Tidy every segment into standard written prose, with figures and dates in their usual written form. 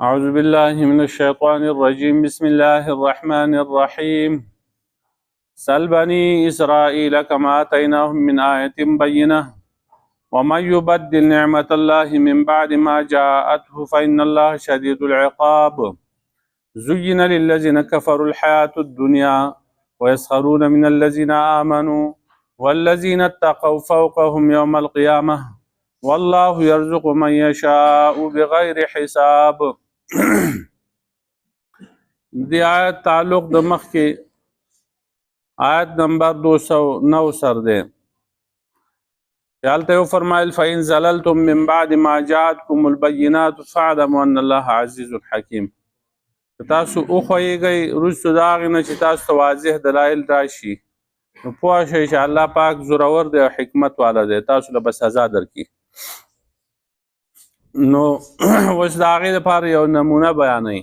أعوذ بالله من الشيطان الرجيم بسم الله الرحمن الرحيم سل بني إسرائيل كما آتيناهم من آية بينة ومن يبدل نعمة الله من بعد ما جاءته فإن الله شديد العقاب زين للذين كفروا الحياة الدنيا ويسخرون من الذين آمنوا والذين اتقوا فوقهم يوم القيامة والله يرزق من يشاء بغير حساب. دی آیت تعلق د مخکې آیت نمبر 209 سر دی. هلته یو فرمایل فإن زللتم من بعد ما جاءتكم البينات فاعلموا أن الله عزيز حكيم. تاسو وښویږئ وروستو د هغې نه چې تاسو ته واضح دلایل راشي نو پوه شئ چې الله پاک زورور دی او حکمت والا دی، تاسو له به سزا درکړي. نو اوس د هغې لپاره یو نمونه بیانوي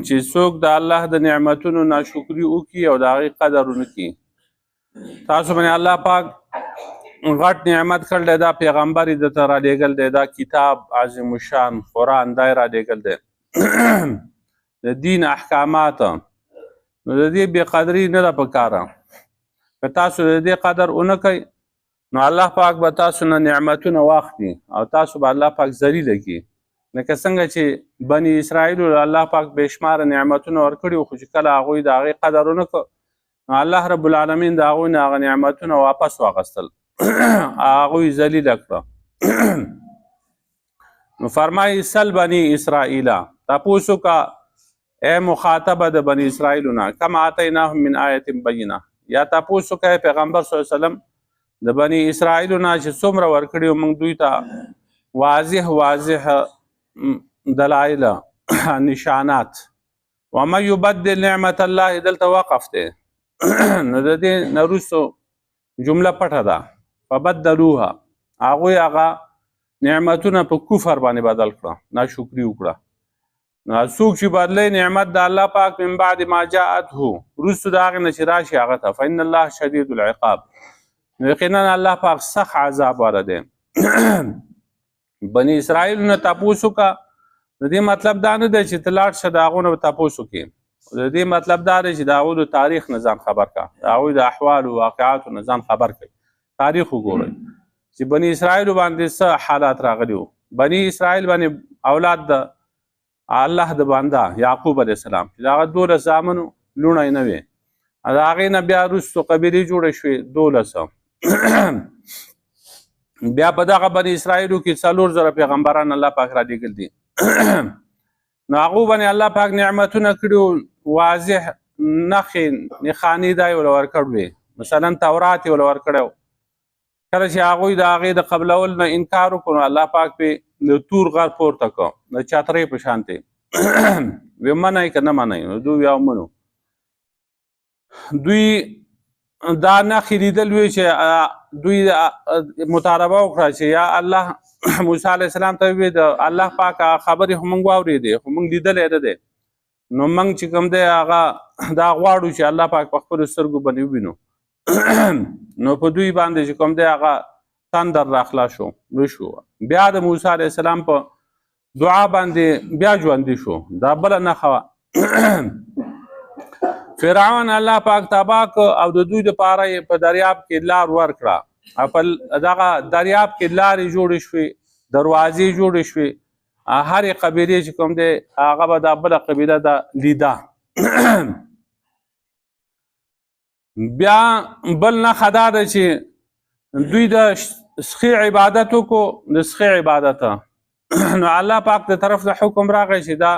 چې څوک د الله د نعمتونو ناشکري وکړي او د هغې قدر ونه کړي. تاسو باندې الله پاک غټ نعمت کړی دی، دا پیغمبر یې درته رالیږل دی، دا کتاب عظیم الشان قرآن دا یې رالیږل دی، د دین احکامات. نو د دې بې قدري نه ده پکاره. که تاسو د دې قدر ونه کوئ نو الله پاک به تاسو نه نعمتونه واخلي او تاسو به الله پاک ذلیله کړي. لکه څنګه چې بني اسرائیلو له الله پاک بې شماره نعمتونه ورکړي وو، خو چې کله هغوی د هغې قدر ونه کړ نو الله رب العالمین د هغوی نه هغه نعمتونه واپس واخیستل، هغوی ذلیله کړه. نو فرمایي سل بني اسرائیل، تپوس وکړه ای مخاطبه د بني اسرائیلو نه، کم آتیناهم من آیة بینه، یا تپوس وکړه پیغمبر صلی الله علیه وسلم د بني اسرائیلو نه چې څومره ورکړي موږ دوی ته واضح دلایل نشانات. ومن یبدل نعمت الله دلته وقف دی نو د دې نه وروستو جمله پټه ده. فبدلوها، هغوی هغه نعمتونه په کفر باندې بدل کړه، ناشکري وکړه. نو څوک چې بدلی نعمت د الله پاک من بعد ما جاءته، وروستو د هغې نه چې راشي هغه ته، فإن الله شدید العقاب، نو یقینا الله پاک سخت عذاب والا دی. بني اسرائیل نه تپوس وکړه، د دې مطلب دا نه دی چې ته لاړ شه د هغو نه به تپوس وکړې، د دې مطلب دا دی چې د هغوی د تاریخ نه ځان خبر کړه، د هغوی د احوالو واقعاتو نه ځان خبر کړئ، تاریخ وګورئ چې بني اسرائیلو باندې څه حالات راغلي وو. بني اسرائیل باندې اولاد د الله د بنده یعقوب علیه السلام چې د هغه 12 زامنو لوڼی نه وې، د هغې نه بیا وروستو قبیلې جوړې شوې 12. بیا په دغه بني اسرائیلو کې 4,000 پیغمبران الله پاک رالیږل دي. نو هغو باندې الله پاک نعمتونه کړي، واضح نښې نښانې دا یې ورله ورکړ وې. مثلا تورات یې ورله ورکړی و، کله چې هغوی د هغې د قبلولو نه انکار وکړو نو الله پاک پې د تور غر پورته کړ د چترۍ په شانتې، ویې منئ که نه منئ، نو دوی بیا ومنو. دوی دا نښې لیدل وی چې دوی مطالبه وکړه چې یا الله موسی علیه السلام ته وویل د الله پاک خبرې خو موږ واورېدې خو موږ لیدلی نه دی، نو موږ چې کوم دی هغه دا غواړو چې الله پاک په خپلو سترګو باندې ووینو. نو په دوی باندې چې کوم دی هغه تندر راخلاص شو، وشو. بیا د موسی علیه السلام په دعا باندې بیا ژوندي شو، دا بله نښه وه. فرعون الله پاک تباه کړ او د دوی دپاره یې په دریاب کې لار ورکړه، او په دغه دریاب کې لارې جوړې شوې، دروازې جوړې شوې، هرې قبیلې چې کوم دی هغه به دا بله قبیله ده لیده. بیا بل نښه دا ده چې دوی د سخي عبادت وکړو، د سخي عبادت نو الله پاک د طرف نه حکم راغی چې دا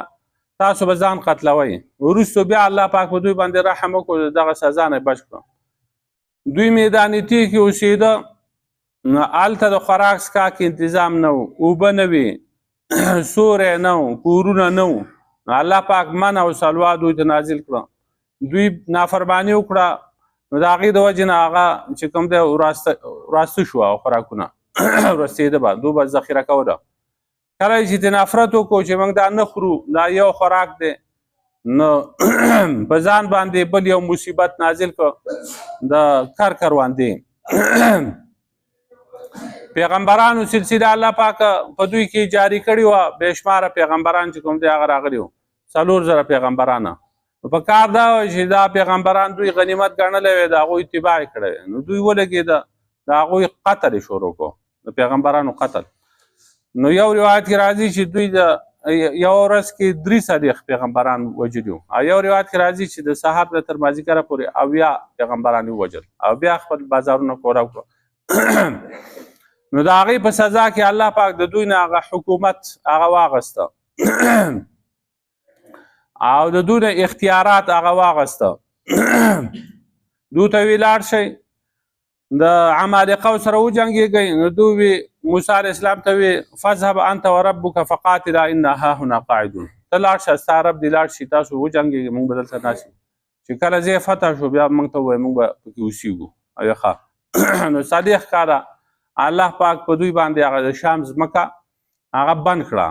تاسو به ځان قتلوئ. وروستو بیا الله پاک په دوی باندې رحم وکړو، دغه سزا نه بچ کړو. دوی میدان تیغ کې اوسېده، نو هلته د خوراک څښاک انتظام نه و، اوبه نه وې، سوری نه و، کورونه نه و. نو الله پاک من او سلوا دوی ته نازل کړه. دوی نافرماني وکړه، نو د هغې د وجې نه هغه چې کوم دی وراسته شوه او خوراکونه ورستېده به، دوی به ذخیره کوله. کله چې ترې نفرت وکړو چې موږ دا نه خورو، دا یو خوراک دی، نو په ځان باندې بل یو مصیبت نازل کړ د کر کروندې. پیغمبرانو سلسله الله پاک په دوی کې جاری کړې وه بې شماره پیغمبران چې کوم دی هغه راغلي وو 4,000 پیغمبران په کار دا و چې دا پیغمبران دوی غنیمت ګڼلی وی د هغوی اتباع یې کړی نو دوی ولګېده د هغوی قتل یې شروع کړو د پیغمبرانو قتل نو یو روایت کې راځي چې دوی د یو ورځ کې 3 پیغمبران وجلي وو او یو روایت کې راځي چې د سهار نه تر مازدیګره پورې 80 پیغمبران یې ووجل او بیا خپل بازارونه کوره کړو نو د هغې په سزا کې الله پاک د دوی نه هغه حکومت هغه واغسته او د دوی نه اختیارات هغه واغسته دوی ته وی لاړ شئ د عمالقو سره وجنګېږئ نو دوی وی موسی علیه السلام ته وی فاذهب انت وربک فقاتلا انا هاهنا قاعدون ته لاړ شه ستا رب دې لاړ شي تاسو وجنګېږئ موږ به دلته ناست یو چې کله ځای فتح شو بیا موږ ته ووایي موږ به پکې اوسېږو ایوه ښه نو څلېښت کاله الله پاک په دوی باندې هغه د شام ځمکه هغه بند کړه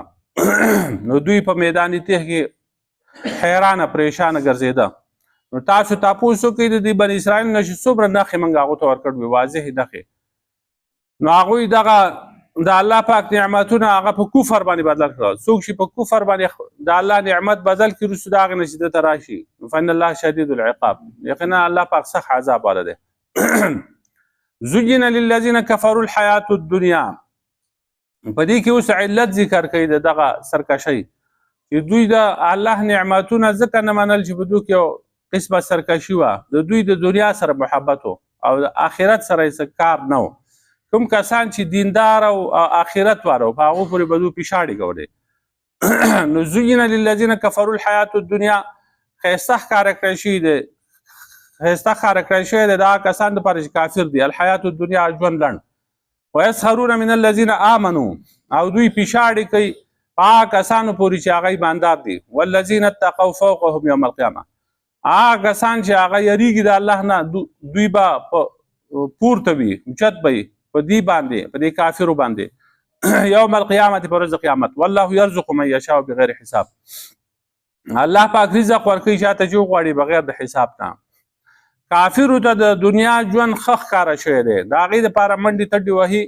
نو دوی په میدان تیح کې حیرانه پریشانه ګرځېده نو تاسو تپوس وکړئ د دې بني اسرائیل نه چې څومره نښې موږ هغو ته ورکړ وي واضحې نښې نو هغوی دغه د الله پاک نعمتونه هغه په کفر باندې بدل کړه څوک چې په کفر باندې د الله نعمت بدل کړي وروسته د هغې نه چې دته راشي فإن الله شدید العقاب یقینا الله پاک سخت عذاب والا دی زین للذین کفروا الحیات الدنیا په دې کې اوس علت ذکر کوي د دغه سرکشۍ چې دوی د الله نعمتونه ځکه نه منل چې په دوی کې یو قسمه سرکشي وه د دوی د دنیا سره محبت و او د آخرت سره یې کار نه و کوم کسان چې دیندار او آخرت واره و په هغو پورې به دوی پیشاړې کولې نو زین للذین کفروا الحیات الدنیا ښایسته ښکاره کړی شوي دی ښایسته ښکاره کړی شوی دی د هغه کسانو دپاره چې کافر دي الحیات الدنیا ژوند لنډ ویسخرون من الذین آمنو او دوی پیشاړې کوي په هغه کسانو پورې چې هغه ایماندار دي والذین اتقوا فوقهم یوم القیامه هغه کسان چې هغه یریږي د الله نه دوی به پورته وي اوچت به وي په دې باندې په دې کافرو باندې یوم القیامت په ورځ د قیامت والله یرزق من یشاء بغیر حساب الله پاک رزق ورکوي چاته چې وغواړي بغیر د حساب نه کافرو ته د دنیا ژوند ښه ښکاره شوی دی د هغې دپاره منډې تډې وهي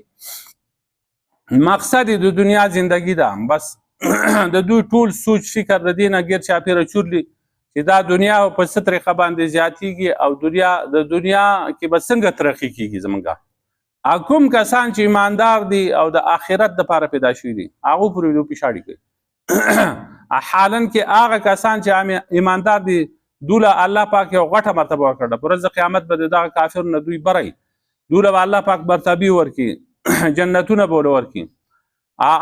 مقصد د دنیا زندگی ده بس د دوی ټول سوچ فکر د دې نه ګیر چاپېره چورلي چې دا دنیا په څه طریقه باندې زیاتېږي او د دنیا کې به څنګه ترقي کېږي زموږ کوم کسان چې ایماندار دي او د آخرت دپاره پیدا شوي دي هغو پورې دوی پیشاړي کوي حالا کې هغه کسان چې ایماندار دي دوله الله پاک یو غټه مرتبه ورکړه په ورځ د قیامت به د دغه کافرو نه دوی بری دوله به الله پاک مرتبې ورکړي جنتونه به ورله ورکړي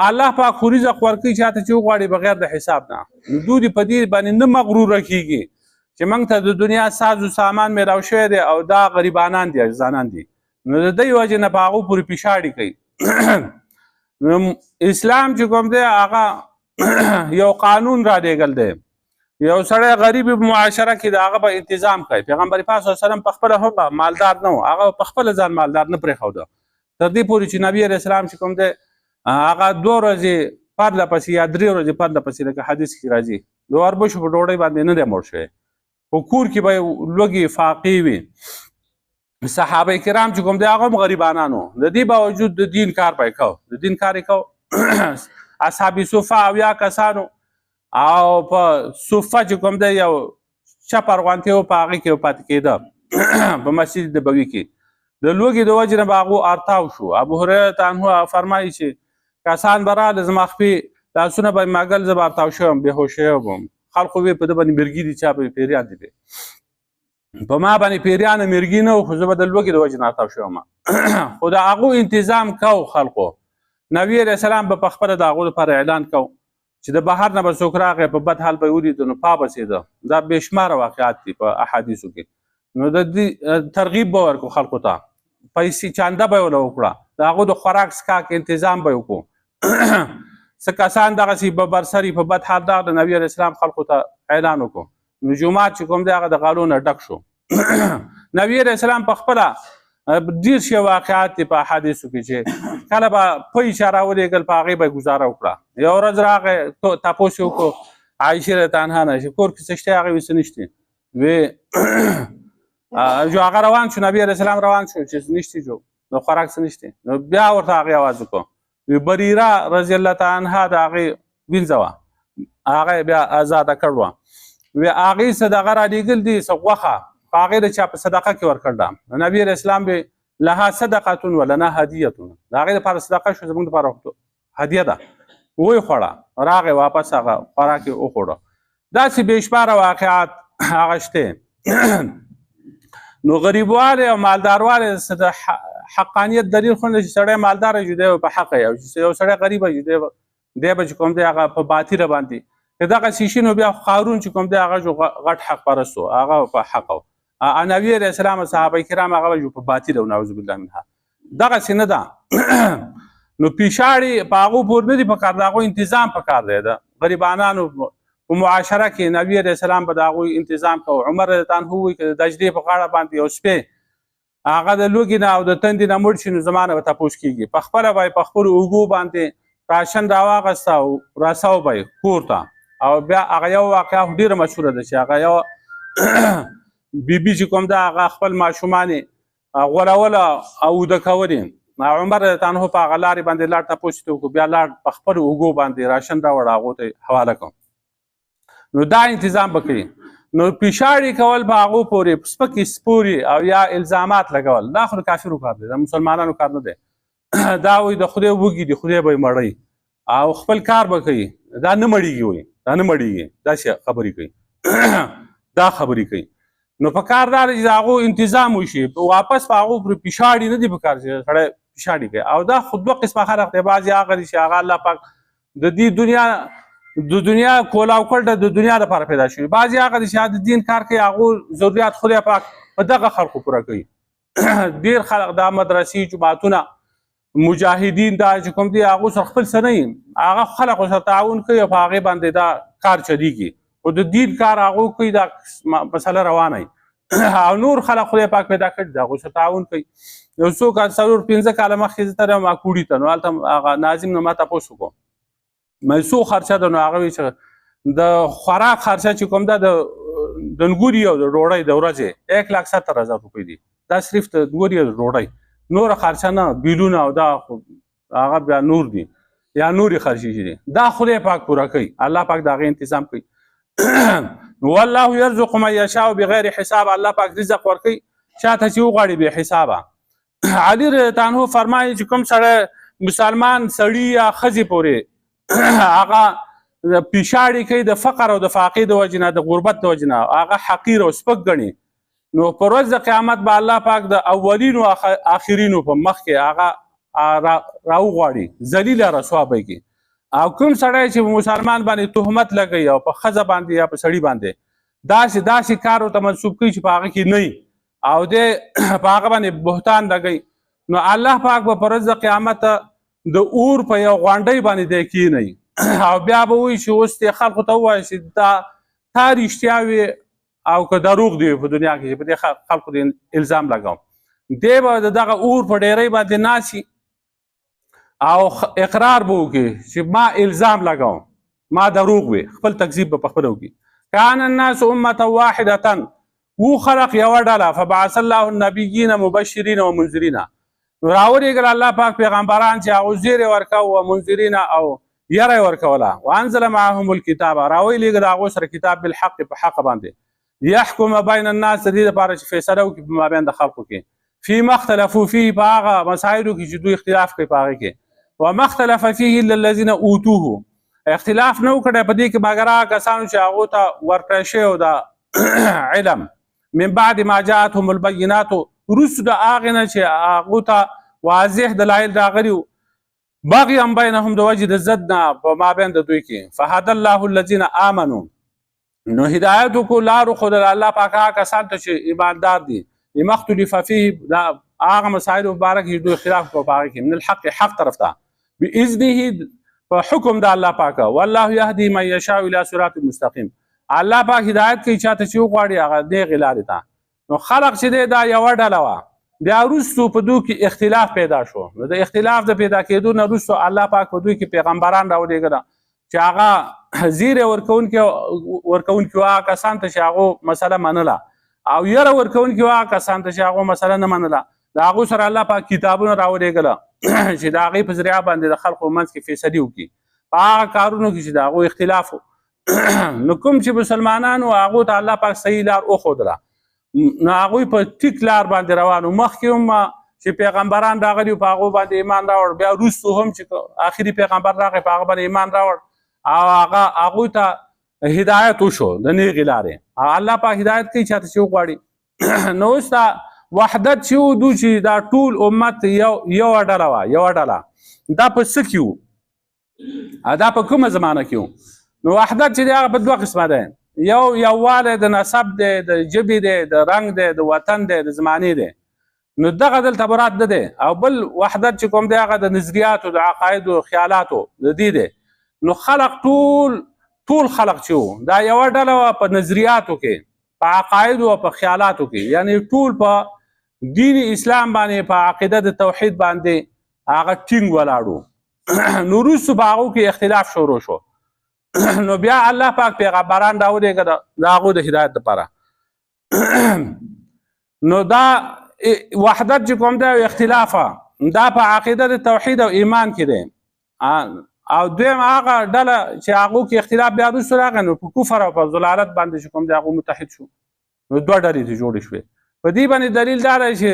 الله پاک خو رزق ورکوي چاته چې وغواړي بغیر د حساب نه نو دوی په دې باندې نه مغروره کېږي چې موږ ته د دنیا ساز و سامان میلاو شوی دی او دا غریبانان دي عجزانان دي نو د دې وجې نه په هغو پورې پیشاړي کوي اسلام چې کوم دی هغه یو قانون را لېږل دی یو سړی غریب معاشره کې د هغه به انتظام کوي پیغمبر پاک صلی الله علیه وسلم پخپله هم مالدار نه و هغه پخپله ځان مالدار نه پرېښوده تر دې پورې چې نبي علیه السلام چې کوم دی هغه 2 ورځې پرله پسې یا 3 ورځې پرله پسې لکه حدیث کې راځي د وربشو په ډوډۍ باندې نه دی مړ شوی په کور کې به یې لوږې فاقې وي صحابه کرام چې کوم دی هغه هم غریبانان وو د دې باوجود د دین کار به یې کو د دین کار یې کو اصحاب صفه 80 کسانو او په صفه چې کوم دی یو چپ ارغوانتې و په هغې کې پاتې کېده په مسجد نبوي کې د لوږې د وجې نه به هغو ارتاو شو ابو هریره عنه فرمایي چې کسان به راغله زما خپې لاسونه به یې مږل زه به ارتاو شوی وم بېهوش شوی وم خلقو وی په ده باندې مرګي دي چا به پیریان دي په ما باندې پیریانه مرګي نه و خو زه به د لوږې د وجې نه ارتاو شوی وم خو د هغو انتظام کو خلقو نبي علیه السلام به پخپله د هغو لپاره اعلان کو چې د بهر نه به څوک راغی په بد حال به یې ولیدو نو پابسېده دا بېشماره واقعات دي په احادیثو کې نو د دې ترغیب به ورکړو خلکو ته پیسې چانده به یې ورله وکړه د هغو د خوراک څښاک انتظام به یې وکړو څه کسان دغسې به برسري په بد حال دغه د نبي علیه السلام خلکو ته اعلان وکړو نو جومات چې کوم دی هغه د غالو نه ډک شو نبي علیه السلام پخپله ډېر شي واقعات دي په احادیثو کې چې کله به پۍ چا راولېږل په هغې به یې ګزاره وکړه یو ورځ راغی تپوس یې وکړو عایشې رضی عنها نه چې کور کې څه شته هغې ویې څه نشتې وی جو هغه روان شو نبی علیه السلام روان شو چې نشتی جو نو خوراک څه نشته. نو بیا ورته هغې آواز وکړو، وی بریره رضی الله تعالی عنها د هغې وینځه وه، هغه بیا آزاده کړ وه. وی هغې څه دغه رالیږل دي څه غوښه، خو هغې د چا په صدقه کې ورکړل ده. نو نبي علیه السلام به لها صدقتون ولنا هدیتون، د هغې دپاره صدقه شو، زموږ دپاره هدیه ده. ویې خوړه، راغې واپس هغه خوراک یې وخوړه. داسې بېشماره واقعات هغه شته. نو غریبوالی او مالداروالی د حقانیت دلیل خو نه چې سړی مالداره جو دی په حقه یو یو سړی غریبه جو دی به چې کوم دی هغه په باطله باندې که دغسې شي نو بیا قارون چې کوم دی هغه جو غټ حق پرست و، هغه په حق و. نبي علیه السلام او صحابه کرام هغه جو په باطله و، نعوذ بالله منها. دغسې نه ده. نو پیشاړي په هغو پورې نه دي پکار، د هغوی انتظام پکار دی. د غریبانانو په معاشره کې نبي علیه السلام به د هغوی انتظام کوو. عمر رضی الله عنه وایي که د دجلې په غاړه باندې یو سپی هغه د لوږې نه او د تندې نه مړ شي نو زما نه به تپوس کېږي، پخپله به یې په خپلو اوږو باندې راشن راواغسته او رساو به یې کور ته. او بیا هغه یو واقعه خو ډېره مشهوره ده چې هغه یو بیبي چې کوم ده هغه خپل ماشومان یې غولوله او اوده کولې. عمر رضی الله عنه په هغه لارې باندې لاړ تپوس یې وکړو، بیا لاړ په خپلو اوږو باندې راشن راوړه هغو ته حواله کړم. نو دا انتظام به کوي. نو پیشاړي کول په هغو پورې سپکې سپورې او یا الزامات لګول دا خو د کافرو کار دی، د مسلمانانو کار نه دی. دا وایي د خدای وږي دي خدای به یې مړوي او خپل کار به کوي، دا نه مړېږي، وایي دا نه مړېږي، داسې خبرې کوي. دا خبرې کوي. نو په کار دا دی چې د هغو انتظام وشي، واپس په هغو پورې پیشاړي نه دي په کار چې سړی پیشاړي کوي. او دا خو دوه قسمه خلق دی، بعضې هغه دي چې هغه الله پاک د دې دنیا کولاو کړ د دنیا لپاره پیدا شوي، بعضې هغه دي چې د دین کار کوي، هغو ضرورت خدای پاک په دغه خلقو پوره کوي. ډېر خلق دا مدرسې جماعتونه مجاهدین دا چې کوم دي هغو سره خپل څه نه وي، هغه خلقو سره تعاون کوي او په هغې باندې دا کار چلیږي، خو د دین کار هغو کوي، دا مسله روانه وي. او نور خلق خدای پاک پیدا کړي د هغو سره تعاون کوي. یو څوک 4-5 کاله مخکې زه تلم کوړي ته، نو هلته هغه ناظم نه ما تپوس وکړو څو خرچه ده، نو هغه وایي چې د خوراک خرچه چې کوم ده د انګوري او د ډوډۍ د ورځې 1,70,000 روپۍ دي، دا صرف د انګوري او د ډوډۍ، نوره خرچه نه، بیلونه او دا هغه بیا نور دي یا نورې خرچې چې دي دا خدای پاک پوره کوي، الله پاک د هغې انتظام کوي. والله یرزق من یشاء بغیر حساب، الله پاک رزق ورکوي چاته چې وغواړي بې حسابه. علي رضی الله عنه فرمایي چې کوم سړی مسلمان سړي یا ښځې پورې هغه پیشاړي کوي د فقر او د فاقې د وجې نه، د غربت د وجې نه، هغه حقیر او سپک ګڼي، نو په ورځ د قیامت به الله پاک د اولینو آخرینو په مخ کې هغه راوغواړي، ذلیله رسوا به یې کړي. او کوم سړی چې مسلمان باندې تهمت لګوي او په ښځه باندې یا په سړي باندې داسې کار ورته منسوب کوي چې په هغه کې نه وي او دی په هغه باندې بهتان لګوي، نو الله پاک به په ورځ د قیامت د اور په یو غونډۍ باندې دی کښېنوي او بیا به وایي چې اوس دې خلقو ته ووایه چې تا رښتیا وي او که دروغ دی په دنیا کې چې په دې خلقو د الزام لګوم. دی به د دغه اور په ډیرۍ باندې ناسي او اقرار به وکړي چې ما الزام لګوم، ما دروغ وي، خپل تکذیب به پخپله وکړي. کان الناس امة واحدة، و خلق یوه ډله، فبعث الله النبیین مبشرین و منذرین، راولېږل الله پاک پیغمبران چې هغو زیری ورکوه و منذرین او یره یې ورکوله، وانزل معهم الکتاب، راولېږل هغو سره کتاب بالحق په حق باندې، لیحکم بین الناس، د دې دپاره چې فیصله وکړي په مابین د خلقو کې، فیما اختلفو فیه، په هغه مسایلو کې چې دوی اختلاف کوي په هغې کې، وما اختلف فیه الا الذین اوتوه، اختلاف نه وکړی په دې کې مګر هغه کسانو چې هغو ته ورکړی شوی د علم، من بعد ما جاءتهم البینات، وروسته د هغې نه چې هغو ته واضح دلایل راغلي وو، بغیا بینهم د وجې د ضد نه په مابین د دوی کې، فهدى الله الذین آمنوا، نو هدایت وکړو لار وښودل الله پاک هغه کسانو ته چې ایماندار دي، لما اختلف فیه، د هغه مسایلو په باره کې چې دوی اختلاف وکړو په هغې کې، من الحق، حق طرف ته، باذنه، په حکم د الله پاکه، والله یهدي من یشاء الی صراط مستقیم، الله پاک هدایت کوي چاته چې وغواړي هغه دغې لارې ته. نو خلق چې دی دا یوه ډله وه، بیا وروستو په دوی کې اختلاف پیدا شو، نو د اختلاف د پیدا کېدو نه وروستو الله پاک په دوی کې پیغمبران راولېږله چې هغه زیری ورکوونکي وو هغه کسان ته چې هغو مسله منله، او یره ورکوونکي وو هغه کسان ته چې هغو مسله نه منله، د هغو سره الله پاک کتابونه راولېږله چې د هغې په ذریعه باندې د خلقو منځ کې فیصلې وکړي په هغه کارونو کې چې د هغو اختلاف نو کوم چې مسلمانانو هغو ته الله پاک صحیح لار وښودله نو هغوی په ټیک لار باندې روان وو. مخکې هم چې پیغمبران راغلي په هغو باندې ایمان راوړ، بیا وروستو هم چې آخري پیغمبر راغی په هغه باندې ایمان راوړ او هغه هغوی ته هدایت وشو د نیغې لارې. الله پاک هدایت کوي چاته چې وغواړي. نو اوس دا وحدت چې و دو چې دا ټول امت یوه ډله وه، یوه ډله دا په څه کې و؟ دا په کومه زمانه کې و؟ نو وحدت چې دی هغه په دوه قسمه دی، یووالی د نسب دی، د ژبې دی، د رنګ دی، د وطن دی، د زمانې دی. نو دغه دلته مراد نه دی. او بل وحدت چې کوم دی هغه د نظریاتو، د عقایدو، خیالاتو د دې دی. نو خلق ټول خلق چې و دا یوه ډله وه په نظریاتو کې، په عقایدو او په خیالاتو کې، یعنی ټول په دین اسلام باندې په عقیده د توحید باندې هغه ټینګ ولاړو. نو وروستو په هغو کې اختلاف شروع شو. نو بیا الله پاک پیغمبران راولېږه د هغو د هدایت لپاره. نو دا وحدت چې کوم دی او اختلاف دا په عقیده د توحید او ایمان کې دی. او دویم هغه ډله چې هغو کې اختلاف بیا وروستو راغی نو په کفر او په ضلالت باندې چې کوم دی هغو متحد شو. نو دوه ډلې ترې جوړې شوې. په دې باندې دلیل دا دی چې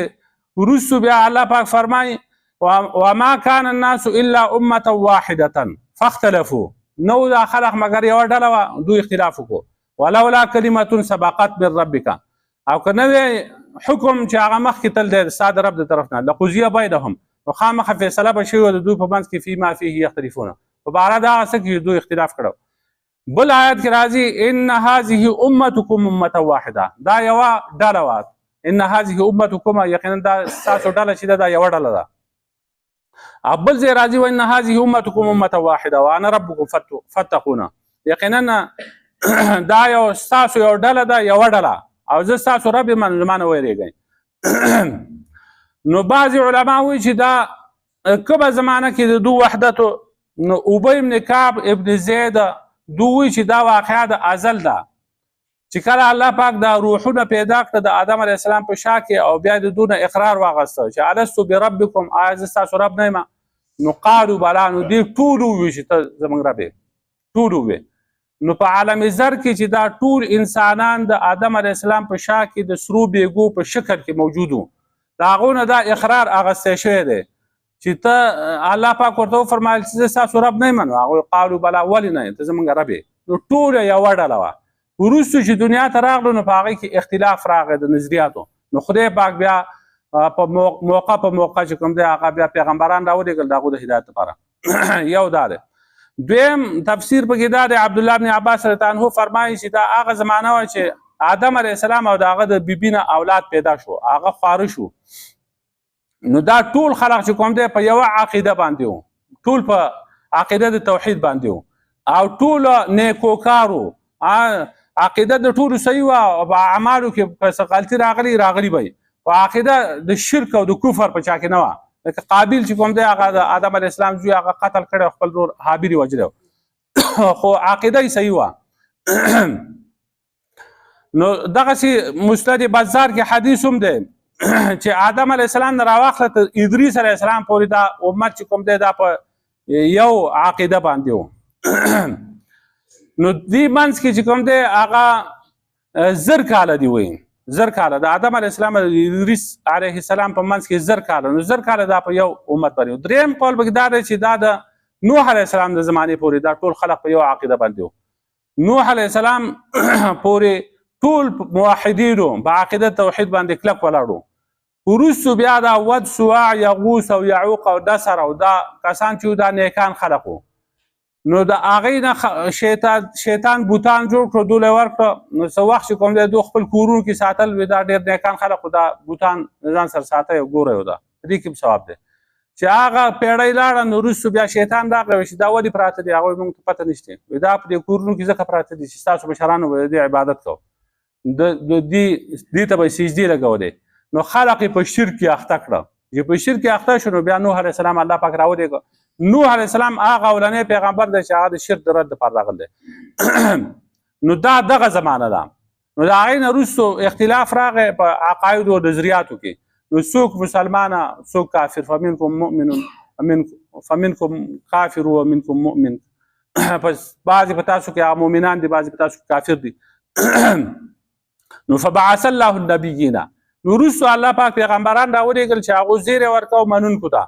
وروستو بیا الله پاک فرمایي وما كان الناس الا امه واحده فاختلفوا. نو دا خلق مگر یوه ډله وه دوی اختلاف وکړو. ولولا کلمة سبقت من ربک، او که نه وی حکم چې هغه مخکې تل دی ستا د رب د طرف نه لقضیه بینهم، نو خامخا فیصله به شوې وه د دوی په منځ کې فیما فیه یختلفون، په باره د هغه څه کې دوی اختلاف کړی. بل آیت کې راځي ان هذه امتکم امه واحده، دا یوه ډله وه. ان هذه امتکم یقینا دا ستاسو ډله چې ده دا یوه ډله ده. بل ځای راځي وان هذه امتکم امه واحده وانا ربکم فاتقون، یقینا دا یو ستاسو یو ډله ده، یوه ډله، او زه ستاسو رب یم زما نه ویرېږئ. نو بعضې علما وایي چې دا کومه زمانه کې د دو وحدتو، نو ابی ابن کعب ابن زید دو وایي چې دا واقعه د ازل ده چې کله الله پاک دا روحونه پیدا کړه د آدم علیه السلام په شا کې او بیا د دوی نه اقرار واخیسته چې الستو بربکم، آیا زه ستاسو رب نه یم؟ نو قالو بلا. نو دوی ټول وویل چې ته زموږ رب یې، ټول وویل. نو په عالم زر کې چې دا ټول انسانان د آدم علیه السلام په شا کې د سرو بیګو په شکل کې موجود وو، د هغو نه دا اقرار اخیستی شوی دی چې ته الله پاک ورته وفرمایل چې زه ستاسو رب نه یم. نو هغوی قالو بلا، ولې نه، ته زموږ رب یې. نو ټوله یوه ډله وه. وروستو چې دنیا ته راغلو نو په هغې کې اختلاف راغی د نظریاتو. نو خدای پاک بیا په موقع چې کوم دی هغه بیا پیغمبران راولېږل د هغو د هدایت لپاره. یو دا دی. دویم تفسیر پکې دا دی، عبدالله بن عباس رضی الله عنه فرمایي چې دا هغه زمانه وه چې آدم علیه السلام او د هغه د بیبي نه اولاد پیدا شو، هغه خواره شو. نو دا ټول خلق چې کوم دی په یوه عقیده باندې وو، ټول په عقیده د توحید باندې وو او ټول نیکوکار وو. عقیده د ټولو صحیح وه او په اعمالو کې په څه غلطي راغلي به په عقیده د شرک او د کفر په چا کې نه وه. لکه قابیل چې کوم دی هغه د آدم علیه السلام زوی هغه قتل کړی او خپل ورور حابیل یې وجلی خو عقیده یې صحیح وه. نو دغسې مسند بزار کې حدیث هم دی چې آدم علیه السلام نه راواخله تر ادریس علیه السلام پورې دا امت چې کوم دی دا په یو عقیده باندې و. نو دې منځ کې چې کوم دی هغه زر کاله دی وایي، زر کاله د آدم علیه السلام د ادریس علیه السلام په منځ کې زر کاله. نو زر کاله دا په یو امت باندې. دریم قول پکې دا دی چې دا د نوح علیه السلام د زمانې پورې دا ټول خلق په یو عقیده باندې و. نوح علیه السلام پورې ټول موحدینو په عقیده توحید باندې کلک ولاړو. وروستو بیا دا ود، سواع، یغوث او یعوق او نصر او دا کسان چې دا نیکان خلق وو، نو د هغې نه شیطان بوتان جوړ کړو، دوی له ورکړه. نو څه وخت چې کوم دی دوی خپل کورونو کې ساتل، دا ډېر نیکان خلک وو، دا بوتان ځان سره ساتی او ګوره یې ده. په دې کې هم ثواب دی چې هغه پیړۍ لاړه. نو وروستو بیا شیطان راغلی چې دا ولې پراته دي، هغوی موږ ته پته نشته، دا په دې کورونو کې ځکه پراته دي چې ستاسو مشرانو به د دې عبادت کوو، دې ته به یې سجدې لګولې. نو خلق یې په شرک کې اخته کړه. چې په شرک کې اخته شو نو بیا نوح علیه السلام الله پاک راولېږه. نوح علیه السلام هغه اولنی پیغمبر دی چې هغه د شرک د رد لپاره راغلی دی. نو دا دغه زمانه ده. نو د هغې نه وروستو اختلاف راغی په عقایدو او نظریاتو کې. نو څوک مسلمانه څوک کافر فمنکم مؤمن فمنکم کافر ومنکم مؤمن پس بعضې په تاسو کې مؤمنان دي بعضې په تاسو کې کافر دي نو فبعث الله النبیین نو وروستو الله پاک پیغمبران راولېږل چې هغو زیری ورکوه منونکو ته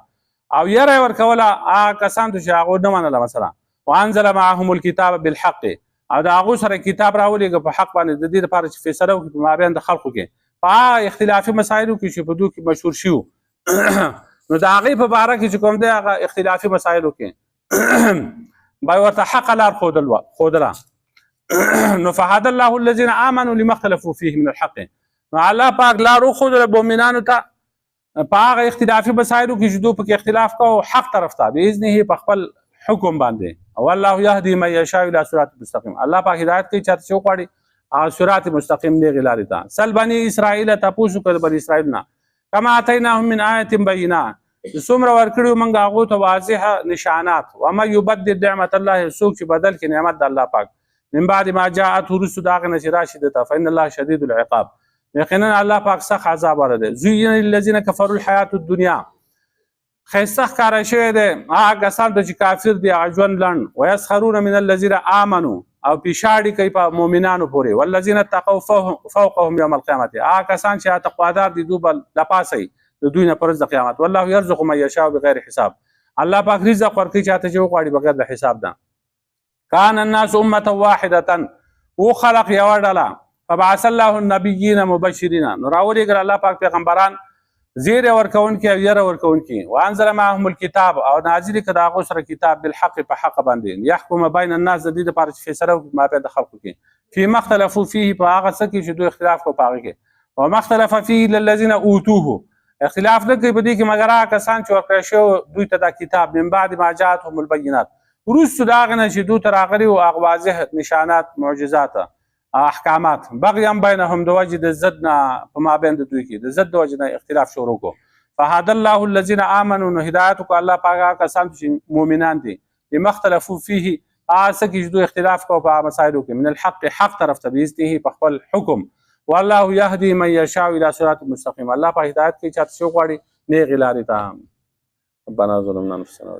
او یره یې ورکوله هغه کسان ته چې هغو نه منله مثلا وانزل معهم الکتاب بالحق او د هغو سره کتاب راولېږه په حق باندې د دې لپاره چې فیصله وکړي په مابین د خلقو کې په هغه اختلافي مسایلو کې چې په دوی کې مشهور شي نو د هغې په باره کې چې کوم دی هغه اختلافي مسایلو کې به ورته حق لار ښودله نو فهد الله الذین آمنوا لما اختلفوا فيه من الحق نو الله پاک لار وښودله مؤمنانو ته په هغه اختلافي مسایلو کې چې دوی پکې اختلاف کوو حق طرف ته باذنه په خپل حکم باندې والله یهدي من یشاء الى صراط مستقیم الله پاک هدایت کوي چاته چې وغواړي صراط مستقیم دغې لارې ته سل بني اسرائیل تپوس وکړه د بني اسرائیل نه کما اتیناهم من آیة بینه څومره ورکړي موږ هغو ته واضحه نشانات ومن یبدل نعمت الله څوک چې بدل کړي نعمت د الله پاک من بعد ما جاءته وروستو د هغې نه چې راشي ده ته فإن الله شدید العقاب یقینا الله پاک سخت عذاب والا دی زین للذین کفروا الحیات الدنیا ښایسته ښکاره شوی دی هغه کسان ته چې کافر دي هغه ژوند لنډ ویسخرون من الذین آمنوا او پیشاړي کوي په مؤمنانو پورې والذین اتقوا فوقهم یوم القیامت هغه کسان چې تقوادار دي دوی به لپاسوي د دوی نه پر ورځ د قیامت والله یرزق من یشاء بغیر حساب الله پاک رزق ورکوي چاته چې وغواړي بغیر د حساب ده کان الناس امة واحدة وخلق یوه ډله فبعث الله النبیین مبشرین نو راولېږل الله پاک پیغمبران زیری ورکوونکي او یره ورکوونکي وانزل معهم الکتاب او نازل یې کړه د هغو سره کتاب بالحق په حق باندې یحکم بین الناس د دې دپاره چې فیصله وکړي مابین د خلقو کې فیما اختلفو فیه په هغه څه کې چې دوی اختلاف کوي په هغې کې وما اختلف فیه للذین اوتوه اختلاف نه کوي په دې کې مګر هغه کسان چې ورکړی شوی دوی ته دا کتاب من بعد ما جاءتهم البینات وروستو د هغې نه چې دوی ته راغلي وو هغه واضح نشانات معجزات احکامات بغیم بینهم د وجې د ضد نه په مابین د دوی کې د ضد د وجې نه اختلاف شروع کو فهد الله الذین آمنوا نو هدایت وکړه الله پاک هغه کسان چې مؤمنان دي لما اختلفوا فیه هغه څه کې چې دوی اختلاف کوو په مسایلو کې من الحق حق طرف ته باذنه په خپل حکم والله یهدي من یشاء الى صراط مستقیم الله پاک هدایت کوي چاته چې وغواړي نیغې لارې ته ربنا ظلمنا انفسنا